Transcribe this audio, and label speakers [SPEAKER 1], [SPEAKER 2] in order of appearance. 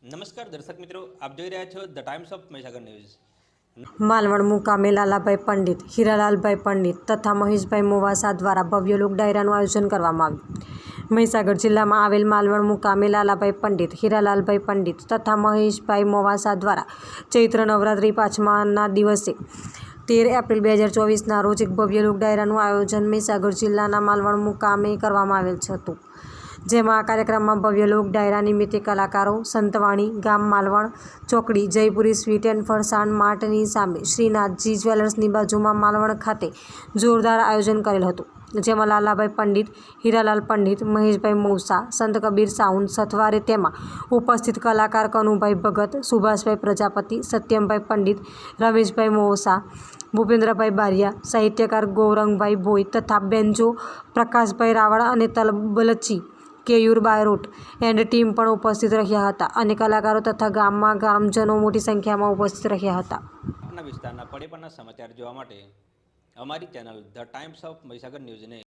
[SPEAKER 1] નમસ્કાર દર્શક મિત્રો, આપ જોઈ રહ્યા છો the times of Mahisagar news.
[SPEAKER 2] Malvan મુકામે લાલાભાઈ પંડિત, હીરાલાલભાઈ પંડિત તથા મહેશભાઈ મોવાસા દ્વારા ભવ્ય લોક ડાયરાનું આયોજન કરવામાં આવ્યું। મહીસાગર જિલ્લામાં આવેલ માલવણ મુકામે લાલાભાઈ પંડિત, હીરાલાલભાઈ પંડિત તથા મહેશભાઈ મોવાસા દ્વારા ચૈત્ર નવરાત્રિ પાંચમાના દિવસે 13 એપ્રિલ 2024ના રોજ એક ભવ્ય લોક ડાયરાનું આયોજન મહીસાગર જિલ્લાના માલવણ મુકામે કરવામાં આવેલ હતું। જેમાં આ કાર્યક્રમમાં ભવ્ય લોક ડાયરા નિમિત્તે કલાકારો, સંતવાણી, ગામ માલવણ ચોકડી, જયપુરી સ્વીટ એન્ડ ફરસાણ માર્ટની સામે શ્રીનાથજી જ્વેલર્સની બાજુમાં માલવણ ખાતે જોરદાર આયોજન કરેલ હતું। જેમાં લાલાભાઈ પંડિત, હીરાલાલ પંડિત, મહેશભાઈ મોવસા, સંત કબીર સાઉન્ડ સથવારે તેમાં ઉપસ્થિત કલાકાર કનુભાઈ ભગત, સુભાષભાઈ પ્રજાપતિ, સત્યમભાઈ પંડિત, રમેશભાઈ મોવસા, ભૂપેન્દ્રભાઈ બારિયા, સાહિત્યકાર ગૌરંગભાઈ ભોઈ તથા બેન્જો પ્રકાશભાઈ રાવળ અને તબલચી કેયુર બાયરોટ એન્ડ ટીમ પણ ઉપસ્થિત રહ્યા હતા અને કલાકારો તથા ગામમાં ગ્રામજનો મોટી સંખ્યામાં ઉપસ્થિત રહ્યા હતા।
[SPEAKER 1] આપના વિસ્તારના પડે પડના સમાચાર જોવા માટે અમારી channel the times of Mahisagar ન્યૂઝને